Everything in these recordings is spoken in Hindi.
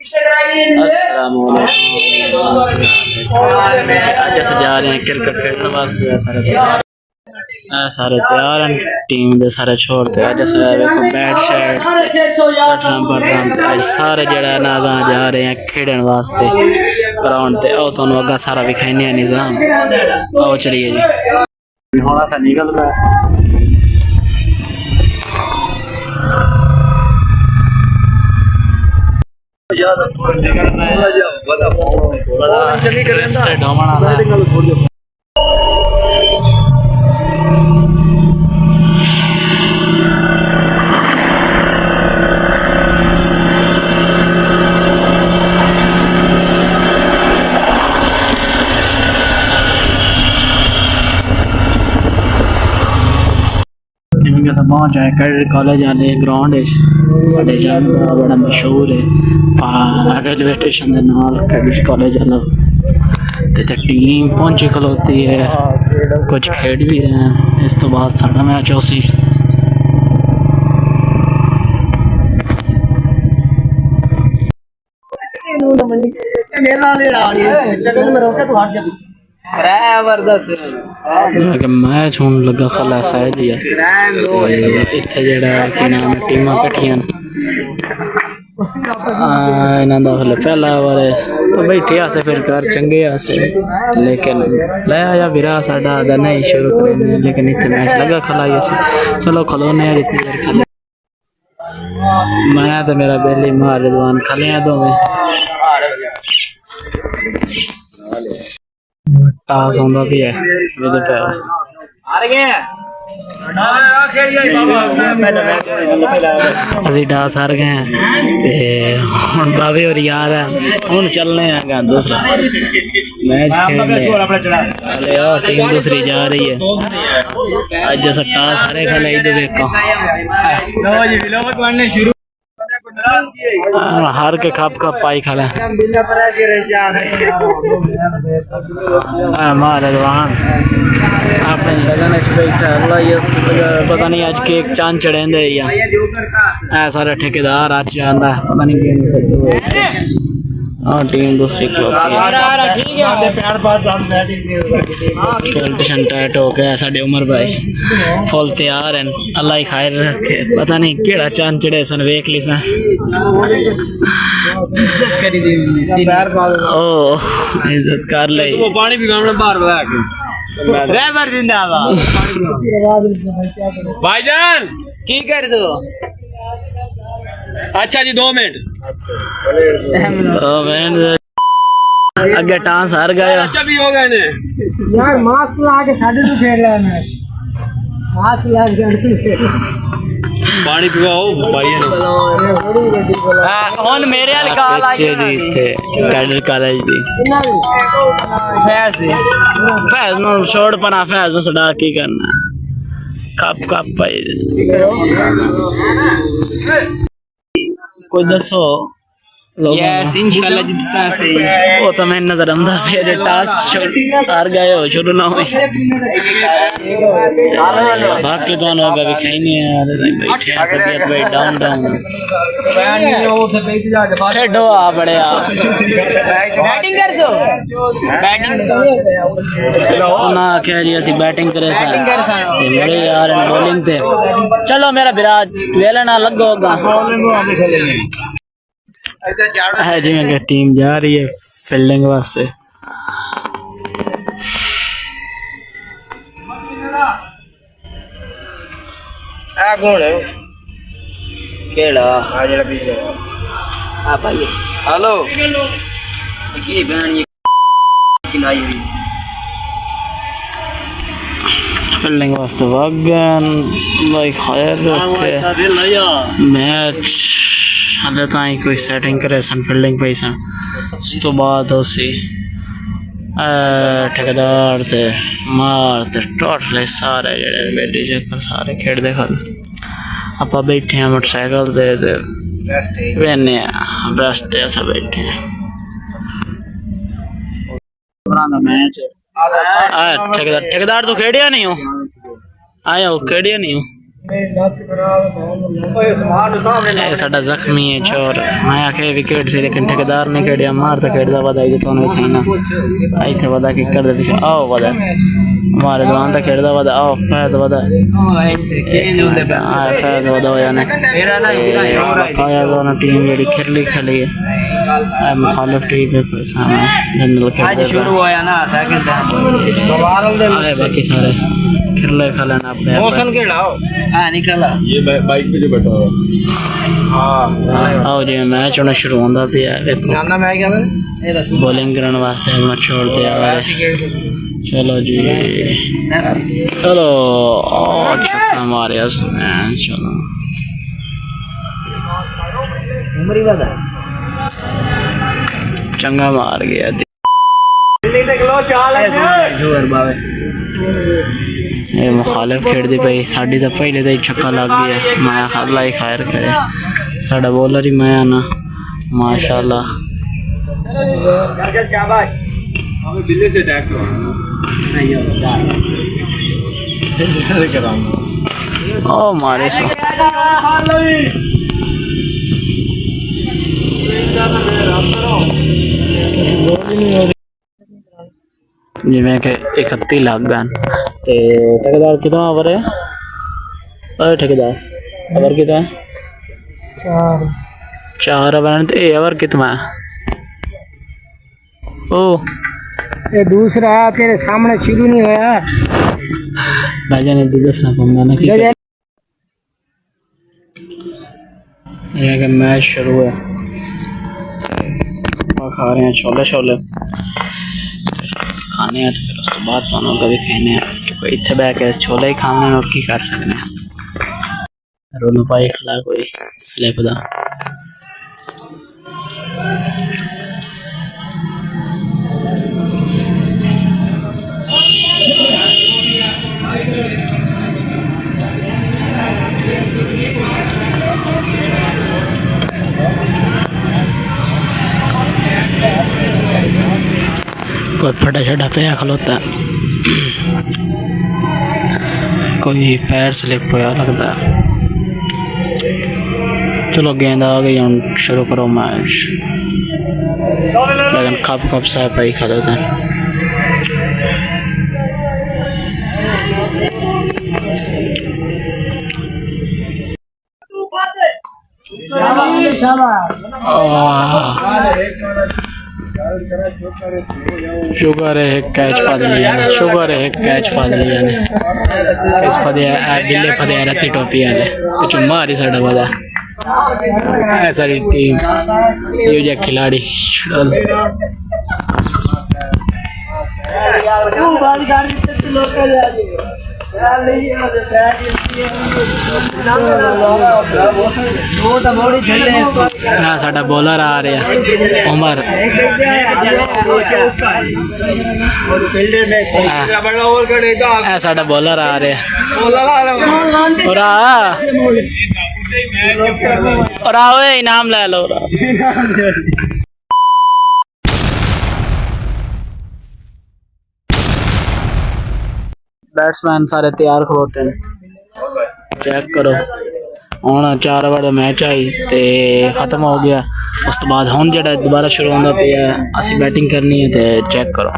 आज ऐसे जा रहे हैं क्रिकेट खेलने वास्ते। सारे तैयार हैं टीम दे सारे छोड़ते आज सारे बैट शैट सारे जड़ा ना अगां जा रहे हैं खेडन वास्ते ग्राउंड ते आओ तुहानू अगां सारा विखाने निजाम आओ चलिए जी थोड़ा सा निकल रहा है पहुंच जाए कैडेट कॉलेज वाले ग्राउंड साढ़े जाम बड़ा मशहूर है रेलवे स्टेशन के नाल कैडेट कॉलेज वाला टीम पहुंची खलोती है कुछ खेड भी रहे हैं इस तो बाद साढ़ा मैच हो सी मैच होने लगा खला शायद ही इत्थे जेड़ा कि नाम टीमां कट्ठियां इन्हां दा पहला ओवर बैठे आसे फिर घर चंगे आसे लेकिन ले आया विरा साडा आदा नहीं शुरू करने लेकिन इत्थे मैच लगा खला ही आसे चलो खलोने यार इतनी देर खले मैं तो मेरा बेली मार रिजवान खले हैं दोवें टास आंदा भी है विद टास आ रहे हैं असी टास हार गए हैं ते हुन बाबे और यार है हुन चलने हैं दूसरा मैच खेलने अरे यार टीम दूसरी जा रही है आज जैसा टास हारे खले इधर देखो लो जी विलोक बनने शुरू हार के खाप पाई खा हमारे आपने लगन पता नहीं आज के चांद चढ़ेंदे या सारा ठेकेदार आज जाना पता नहीं टीम दूसरी टाइट हो गया साढ़े उमर भाई फुल तैयार हैं अल्लाह ही खैर रखे पता नहीं केड़ा चांद चढ़े सन वेख ली सन ओ इज्जत कर ले वो पानी भी बाहर ड्राइवर जिंदाबाद भाईजान की कर दो अच्छा जी 2 मिनट अगे टांस हार गए अच्छा भी हो गए ने यार मास्क ला के साढ़े तू खेल रहा है मैच मास्क ला के साढ़े तू पानी पिवाओ भाई ने हुन मेरे वाली कॉल आई जी थे कैडर कॉलेज दी फैज नो छोड़ पना फैज सड़ा की करना कप भाई कोई दसो यस इंशाल्लाह जितना सही वो तो मैं नजर आंदा फिर टास हार गए हो शुरू ना हुई बाकी तो होगा भी कहीं नहीं यार तबीयत भाई डाउन खेडो आ बड़े आप बैटिंग कर दो बैटिंग ना कह रही ऐसी बैटिंग करे ते बड़े यार बॉलिंग ते चलो मेरा विराज वेला ना लगोगा है जी मैं टीम जा रही है फील्डिंग वास्ते आ कौन है केड़ा आ जेड़ा पिछले आ भाई हेलो की बहन ये खिलाई हुई फील्डिंग वास्ते वागन भाई खैर रखे मैच हाले ताई कोई सेटिंग करे सन फील्डिंग पे सन तो बाद उसी ठेकेदार थे मार ते टोटल सारे जेड़े बेटी चक्कर सारे खेड़ दे खल आपा बैठे हैं मोटरसाइकिल से वेने रेस्ट ऐसा बैठे हैं बनाना मैच ठेकेदार तो खेड़िया नहीं हो आया हो खेड़िया नहीं हो साडा जख्मी है चोर मैं आखे विकेट से लेकिन ठेकेदार ने खेड़िया मार तो खेड़दा वदा आई तो नहीं खाना आई थे वदा कि कर दे पीछे आओ वदा हमारे दुकान तक खेड़दा वदा आओ फैज वदा आ फैज वदा हो जाने आया तो ना टीम जेडी खेली खेली है आ मुखालिफ टीम पे कोई सामने जनरल खेल शुरू होया ना सेकंड अरे बाकी सारे खेले खेले ना अपने मौसम के लाओ हां निकला ये बाइक पे जो बैठा हुआ हां आओ जी मैच होना शुरू होंदा पिया देखो ना मैं क्या बॉलिंग करने वास्ते हम छोड़ दिया चलो जी चलो छक्का मारे उसने चलो उमरी वाला चंगा मार गया ये मुखालिफ खेड़ती पई साड़ी तो पहले तो छक्का लग गया मैं अल्लाह ही खैर करे साडा बॉलर ही मैं ना माशाल्लाह बिल्ली से अटैक ओ मारे सो जिमें कि 31 लाख गन ते ठेकेदार कितना ओवर है अरे ठेकेदार ओवर कितना है 4 ओवर ते ओवर कितना है ओ ये दूसरा तेरे सामने शुरू नहीं होया भाईजान ने दसना पड़ना ना कि ये कि मैच शुरू है खा रहे हैं छोले छोले खाने हैं तो फिर उसके बाद तो कभी खाने हैं क्योंकि इतने बह के छोले ही खाने और की कर सकते हैं रोलो पाई खिला कोई स्लिप दा कोई फटा छटा पे खलोता कोई पैर स्लिप होया लगता चलो गेंद आ गई हम शुरू करो मैच लेकिन कब कब से पाई खलोता शुगर है कैच फादली यानी शुगर है कैच फादली यानी कैच फादे बिल्ले फादे रत्ती टोपी वाले कुछ मारी साडा वादा सारी टीम ये जो खिलाड़ी हाँ साडा बॉलर आ रहा उमर साडा बॉलर आ रहा और आओ इनाम ले लो बैट्समैन सारे तैयार खलोते हैं चेक करो हूँ 4 ओवर का मैच आई तो खत्म हो गया उस तो बाद हम जो दोबारा शुरू होता पे असी बैटिंग करनी है तो चेक करो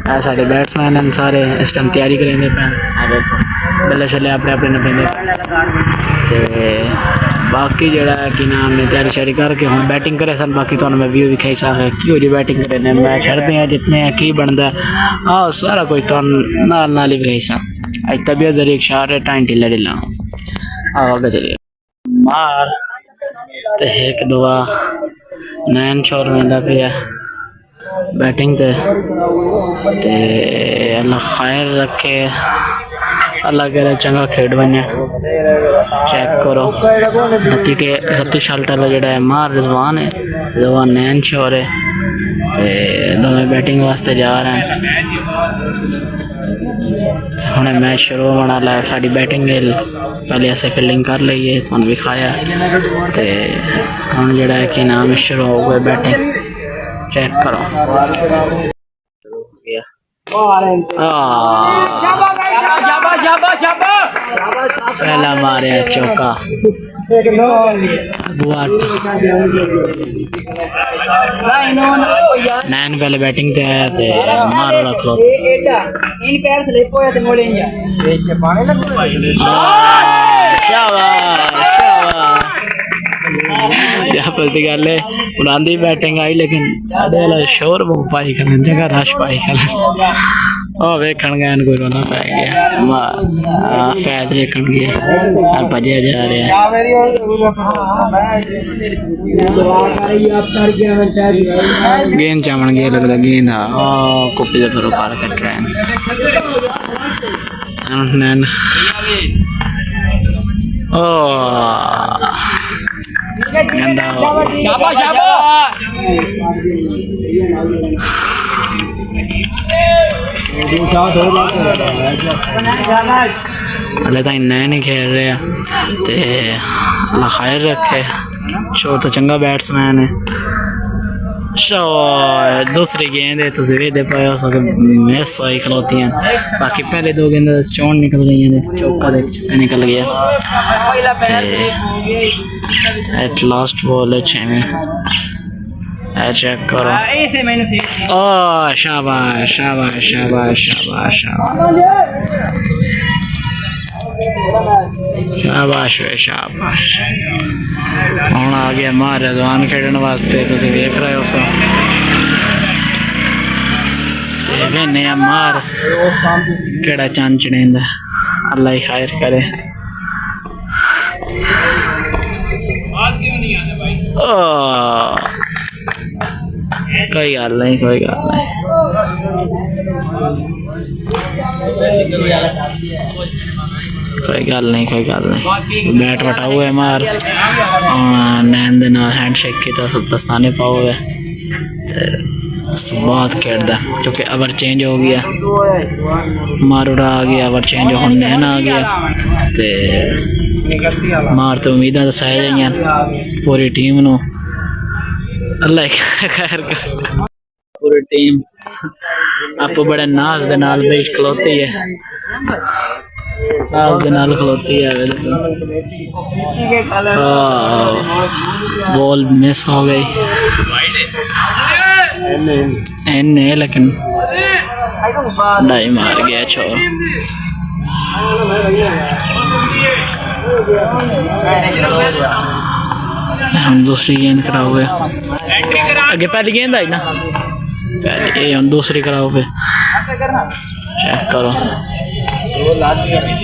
ऐ साढ़े बैट्समैन हैं सारे इस टाइम तैयारी करेंगे पे देखो बल्ले शल्ले अपने अपने न पेंदे ते बाकी जड़ा कि नाम ने तैयारी शारी करके हम बैटिंग करे सन बाकी तो मैं व्यू दिखाई सकता क्यों जी बैटिंग करे मैच हरते हैं जितने हैं की बनता है आओ सारा कुछ तो नाल ही दिखाई सा आज तबीयत जरिए शार है टाइम ढीला ढीला आओ आगे चलिए मार ते एक दुआ नैन छोर में पे बैटिंग ते अल्लाह खैर रखे अल्लाह कह रहे चंगा खेड बने चेक करो रत्ती शाल्टर जड़ा है मार रिजवान है दो नैन शोर है ते दोवें बैटिंग वास्ते जा रहे हैं हमने मैच शुरू होने वाला है साड़ी बैटिंग पहले ऐसे फील्डिंग कर ली है तुम विखाया तो हम जड़ा है कि नाम शुरू हो गए बैटिंग चेक करो पहला मारे चौका बुआट नैन पहले बैटिंग ते आया थे मारो रख लो गल है उड़ांदी बैटिंग आई लेकिन साढ़े वाला शोर बहुत पाई कर जगह रश पाई कर वेखन गए कोई रोना पै गया फैज वेखन गया भजया जा रहा गेंद चमन गया लगता गेंद कुप्पी का फिर पार कट रहे हैं ओ गंदा हले ताई नए नहीं खेल रहे ते अल्लाह खैर रखे शोर तो चंगा बैट्समैन है दूसरी गेंद है तो दे पाए हो सके मिस हुई खलोती हैं बाकी पहले दो गेंद चौन निकल गई हैं चौका देख निकल गया एट लास्ट बॉल है 6 में चेक करो ओ शाबाश शाबाश शाबाश शाबाश शाबाश शाबाश हुण आ गया मां रिजवान खेडन वास्ते तुसीं वेख रहे हो सो वेने मार केड़ा चंद चढ़ेंदा अल्लाह ही खैर करे कोई गल नहीं कोई गल नहीं कोई गल नहीं कोई गल नहीं बैट वटाऊ है मार नैन दे नाल हैंडशेक किया दस्ताने पाओ है बहुत खेड़दा क्योंकि ओवर चेंज हो गया मारूड़ा आ गया ओवर चेंज हो नैन आ गया ते मार तो उम्मीदां दसाई जाइयां पूरी टीम नू अल्लाह खैर कर पूरी टीम आप बड़े नाज दे नाल बैठ खलोती है नाज दे नाल खलोती है बॉल मिस हो गई एने लेकिन डाई मार गया छोर हम दूसरी गेंद कराओगे आगे पहली गेंद आई ना पहले हम दूसरी कराओगे चेक करो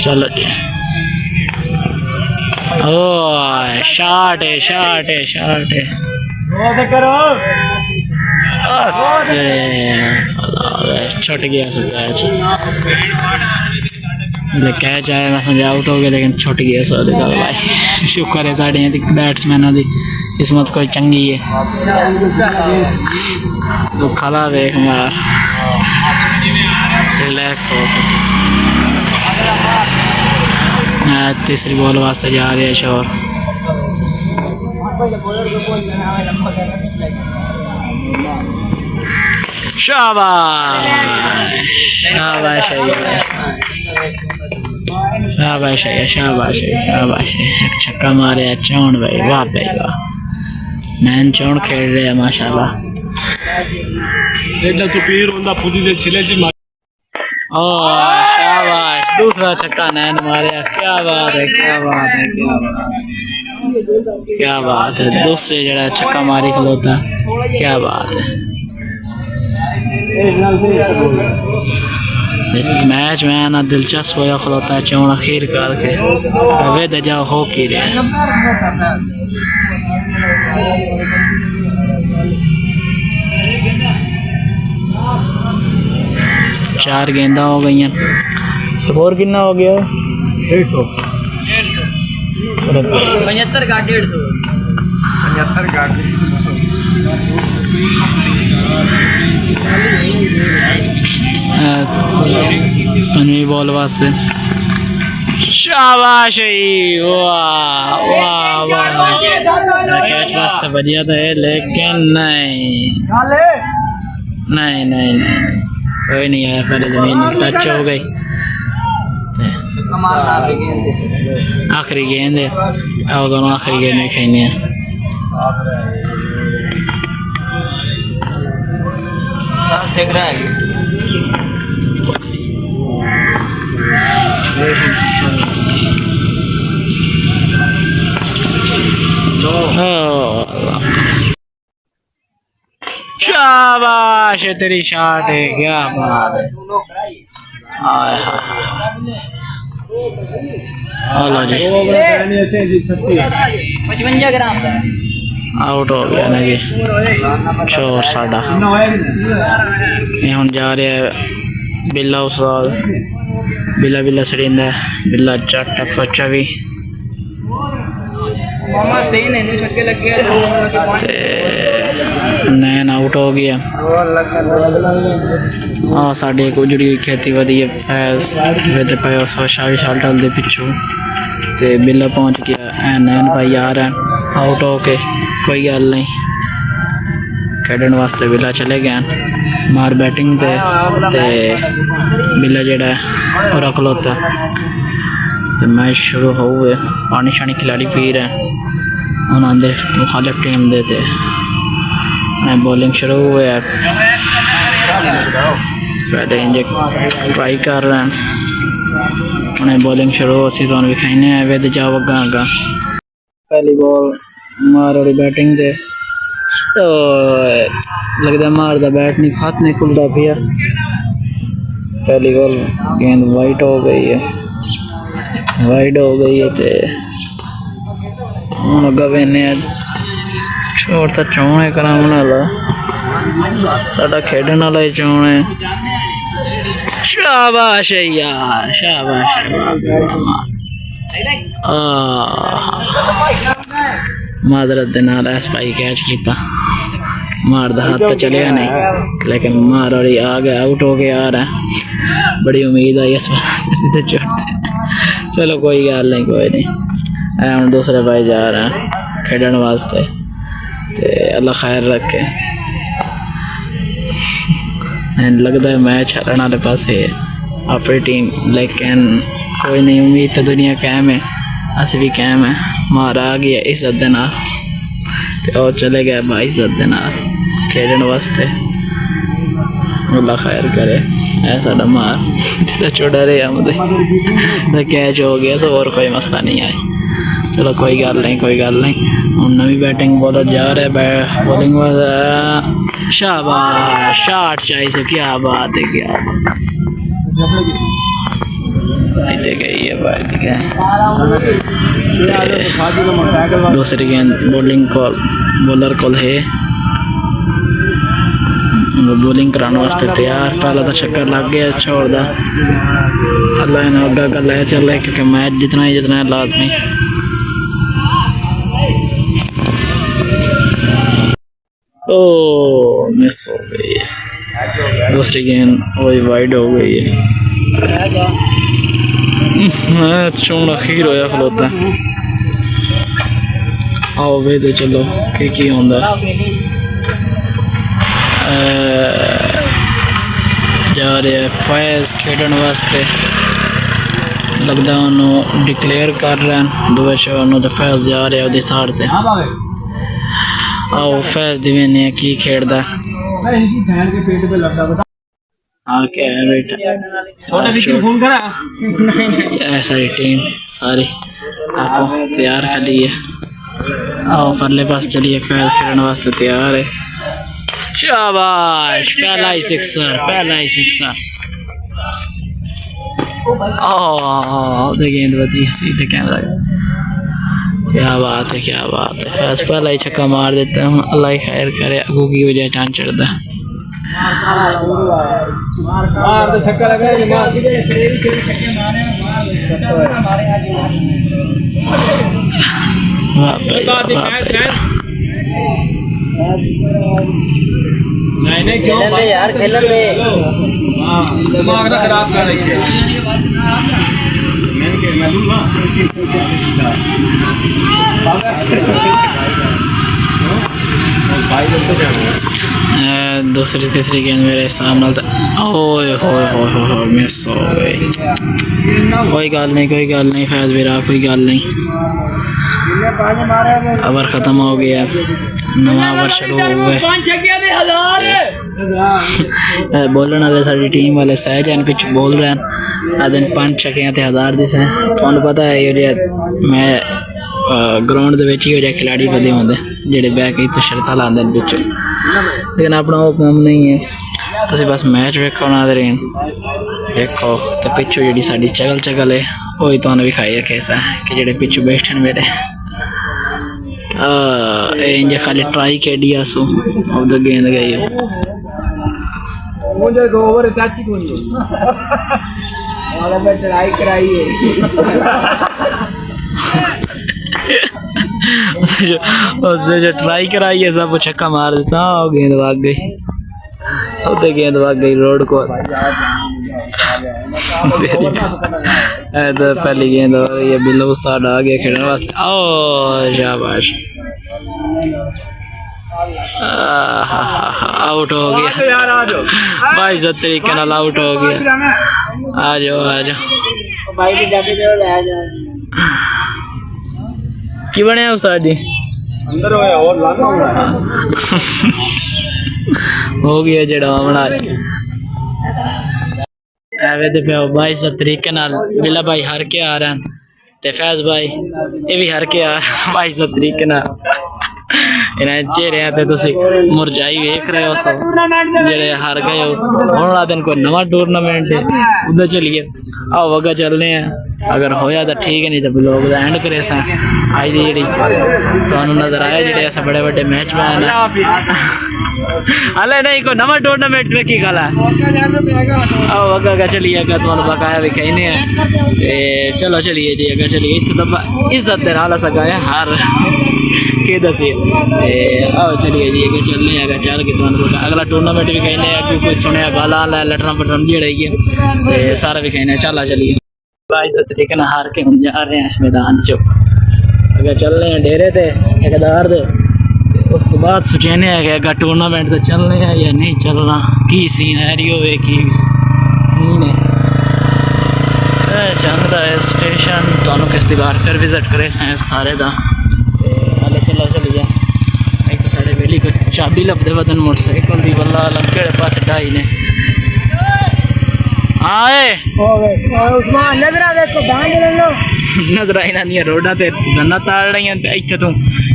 चलो जी ओ शॉट है शॉट है शॉट है छट गया कैच आया मैं समझा आउट हो गया लेकिन छुट गया सारे का भाई शुक्र है साढ़े बैट्समैनों की किस्मत कोई चंगी है तो खला देख मार रिलैक्स हो तीसरी बॉल वास्ते जा रहे हैं शोर शाबाश शाबाश शाबाश शाबाश शाबाश छक्का मारे चौन भाई वाह भाई वाह नैन चौन खेल रहे हैं माशाल्लाह एडा तो पीर होंदा फुदी दे छिले जी ओ शाबाश दूसरा छक्का नैन मारे क्या बात है क्या बात है क्या बात है क्या बात है दूसरे जरा छक्का मारी खलोता क्या बात है मैच में ना दिलचस्प होया खलोता है चौन अखीर करके वे दजा हो की रहे 4 गेंदा हो गई हैं। स्कोर कितना हो गया? 150 75 का 150 75 का पंजवी बॉल वास्ते शाबाश वाह वाह वाह कैच वास्ते बढ़िया था लेकिन नहीं नहीं नहीं नहीं कोई नहीं आया पहले जमीन टच हो गई आखिरी गेंद है और दोनों आखिरी गेंद में खेलनी है ठीक रहा है शाबाश तेरी शॉट है क्या बात है हाय हाय हेलो जी 55 ग्राम का आउट हो गया ना जी शोर साडा ये हम जा रहे हैं बिल्ला उस्ताद बिल्ला बिल्ला सड़िंदा बिल्ला चटक सोचा भी मामा तीन है छक्के लग गया नैन आउट हो गया हाँ साढ़े एक उजड़ी खेती वधी है फैज वे पे उस शाही शाल्टल दे पिछू ते बिल्ला पहुंच गया नैन भाई आ रहा है आउट हो के कोई गल नहीं खेडन वास्ते बिल्ला चले गए मार बैटिंग ते बिल्ला जेड़ा पूरा खलोता तो मैच शुरू हो गए पानी शानी खिलाड़ी पी रहे हैं उन्होंने मुखालिफ टीम दे थे बॉलिंग शुरू हुए है पहले इंजे ट्राई कर रहे हैं उन्हें बॉलिंग शुरू हो सी जोन विखाने हैं वे जाओ अगा पहली बॉल मार वाली बैटिंग दे तो लगता मार दा बैट नहीं हाथ नहीं खुलता पिया पहली बॉल गेंद वाइट हो गई है तो हम अगर वेने छोड़ तो चौने कराने वाला साडा खेडन वाला ही चौने शाबाश है यार शाबाश माजरत दे नाल एस भाई कैच किया मार दा हाथ तो चलिया नहीं लेकिन मार और आ गया आउट हो गया आ रहा है बड़ी उम्मीद आई इस बार चढ़ते चलो कोई गल नहीं कोई नहीं हम दूसरे भाई जा रहे हैं खेडन वास्ते ते अल्लाह खैर रखे लगता है मैच हरने वाले पास है अपनी टीम लेकिन कोई नहीं उम्मीद तो दुनिया कायम है अस भी कायम है मारा आ गया इज्जत दे नाल ते और चले गए भाई इज्जत दे नाल खेडन वास्ते अल्लाह खैर करे ऐसा मार छोड़ा रहे हम तो कैच हो गया सो और कोई मसला नहीं आया चलो कोई गल नहीं हम नवी बैटिंग बॉलर जा रहे बॉलिंग शाबाश शॉट चाहिए सो क्या बात है गई है भाई दूसरी गेंद बॉलिंग कॉल बॉलर कॉल है बॉलिंग कराने वास्ते तैयार पहला तो चक्कर लग गया छोड़ दा अल्लाह ने अग्गा कर ले चल रहा है क्योंकि मैच जितना है लाजमी ओ मिस हो गई है दूसरी गेंद वही वाइड हो गई है मैच चौड़ा खीर होया खलोता आओ वे तो चलो की होंदा जा रहे हैं फैज खेडन वास्ते लगता उन्होंने डिक्लेयर कर रहे हैं दुए शो तो फैज जा रहे हैं साड़ से आओ फैज दिवेने की खेड़दा क्या है बेटा सारी टीम सारी आपको तैयार कर ली है आओ परले पास चलिए फैज खेलने वास्ते तैयार है शाबाश पहला ही सिक्सर गेंद बची सीधे कैमरा क्या बात है फैज पहला ही छक्का मार देता है अल्लाह खैर करे अगू की वजह चांद चढ़ता नहीं क्यों यार खेलन दे दिमाग ना खराब कर रही है मैं दूंगा भाई तो जाना दूसरी तीसरी गेंद मेरे सामने ओए होए होए होए मिस हो गई। कोई गल नहीं फैज वीरा, कोई गल नहीं। ओवर ख़त्म हो गया, नवा ओवर शुरू हो गया। बोलने वाले साडी टीम वाले सहजन पिछ बोल रहे हैं आदन 5 छक्कियां ते 1000 दिस है। तुहानू पता है ये मैं ग्राउंड दे विच ही हो जाए खिलाड़ी वधे होंदे जेडे बैक इत्थे शर्तां लांदे ने पिछ, लेकिन अपना वो काम नहीं है। तुसीं बस मैच वेखो ना दरीन देखो तो पिछू जी साडी चगल है वही तुहानू विखाई रखे सा कि जेडे पिछू बैठे मेरे इंज खाली ट्राई केडी आसू अब तो गेंद गई मुझे ओवर टच ही कोनी वाला मैं ट्राई कराई है उससे जो ट्राई कराई है सब छक्का मार देता और गेंद भाग गई। उधर गेंद भाग गई रोड को। तो पहली गेंद और ये बिल्लो उस्ताद आ गया खेलने वास्ते। ओ शाबाश, आउट हो गया भाई, इस तरीके नाल आउट हो गया। आ जाओ भाई के जाके जो ले जा की बनया उस्ताद जी अंदर होया और लाना हो गया जेड़ा बना एवे ते पे भाई इस तरीके नाल बिल्ला भाई हार के आ रहे हैं ते फैज भाई ये भी हार के आ भाई इस तरीके नाल इन्हें चेहरे ते तुसी मुरझाई वेख रहे हो सो जेड़े हार गए हो। हुण आ दिन कोई नवा टूर्नामेंट है उधर चलिए आओ वगा चलने हैं, अगर होया तो ठीक है नहीं तो ब्लॉग दा एंड करे सा। आज दी जेड़ी तुहानू नजर आया जेड़े ऐसे बड़े बड़े मैच में आना हले नहीं कोई नवा टूर्नामेंट में की गल है आओ वगा का चलिए अगर तुहानू बकाया भी कहने हैं ते चलो चलिए जी अगर चलिए इत्थे तो इज्जत दे नाल सका है हार के दसी आओ चलिए जी अगर चलने अगर चल के तुहानू अगला टूर्नामेंट भी कहने हैं कोई सुने गाला लटना पटन जेड़े है सारा भी कहने चला चलिए भाई इस तरीके ना हार के हम जा रहे हैं इस मैदान चो। अगर चल रहे हैं डेरे थे ठेकेदार दे उस तो बाद सोचने हैं कि अगर टूर्नामेंट तो चलने हैं या नहीं चलना, की सीनैरियो है की सीन है चंद स्टेशन तुहानू किस दीवार फिर विजिट करे सारे दा हाले चलो चलिए इतने साढ़े बेली को चाबी लभदे वदन मोटरसाइकिल दी वल्ला आलम केड़े पासे ढाई ने आए उस्मान नजर आ देखो बांध ले लो नजर आई ना नहीं रोडा ते गन्ना ताड़ रही हैं इत्थे तू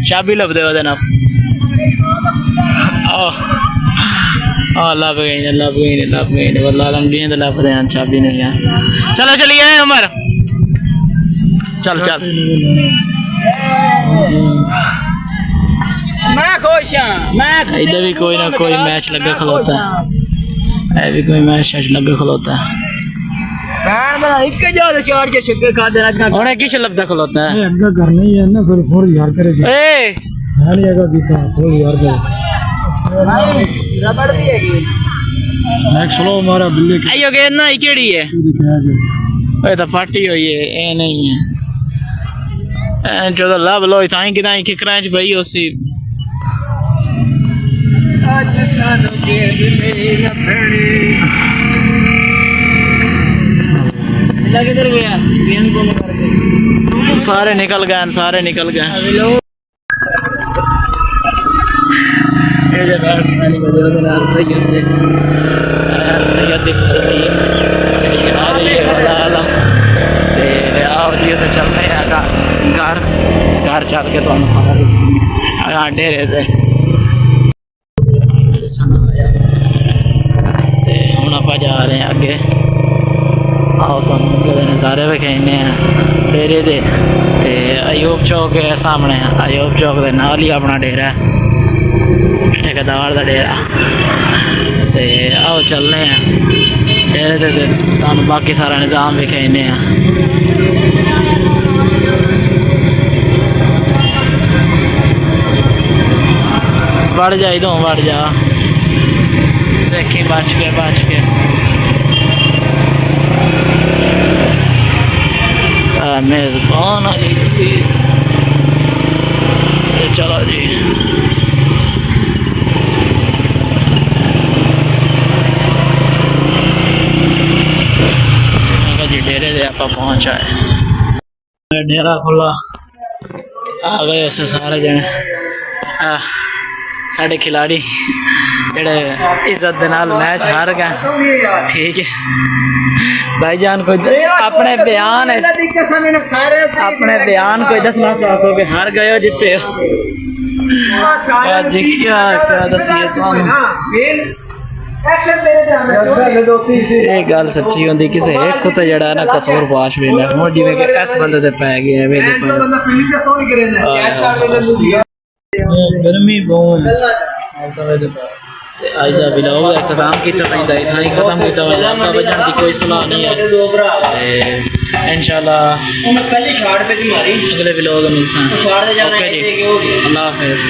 चाबी लभदे वदन आप लभ गई ने वल्ला आलम गेंद लभ रहे हैं चाबी नहीं है। चलो चलिए उमर चल मैं खुश हां मैं इधर भी कोई ना कोई मैच लगा खलोता है, भी कोई मैच लगा खलोता है। बैन बना एक जो चार के छक्के खा देना उन्हें किस लगता खलोता है अग्गा करना ही है ना फिर फोर यार करे ए हां अग्गा बीता फोर यार करे रबड़ भी है नेक्स्ट स्लो मारा बिल्ले की आयो गेंद ना केड़ी है दिखाया जाए ओए तो पार्टी हुई है ए नहीं है जो तो लब लो इताई कि ताई किकरां च पई होसी आज सानू गेंद मेरा भेड़ी लगे इधर गया गेंद को करके सारे निकल गए ये जो बैट्समैन को जो दिन सैयद दिख रही है ये वाला आलम ते आओ जी से चलते हैं घर चल के तो हम सारा डेरे थे हूँ आप जा रहे हैं अगे आओ तो नज़ारे भी कहने हैं डेरे दे ते अयूब चौक है सामने अयूब चौक के नाल ही अपना डेरा है ठेकेदार का डेरा ते आओ चलने हैं डेरे ते तुहानू बाकी सारा निज़ाम भी कहने हैं। बढ़ जा इधों बढ़ जा देखी बच के मेज़बान अली चलो जी आप पहुँच आए डेरा खुला आ गए उसे सारे जने साढ़े खिलाड़ी जेड़े इज्जत दे नाल मैच हार गए ठीक है भाईजान कोई अपने बयान कोई दसना चाह सो कि हार गए हो जिते हो जी क्या दसिए ये गल सच्ची होंदी किसी एक को तो जड़ा ना कसूर पाश वेंदा हुण जिवें कि इस बंदे ते पै गया वे गर्मी बहुत आज का व्लॉग का इख्तिताम किया पैंदा इतना ही खत्म किया लाका बजन की कोई सलाह नहीं है इंशाल्लाह अगले व्लॉग मिलसा ओके जी अल्लाह हाफिज़।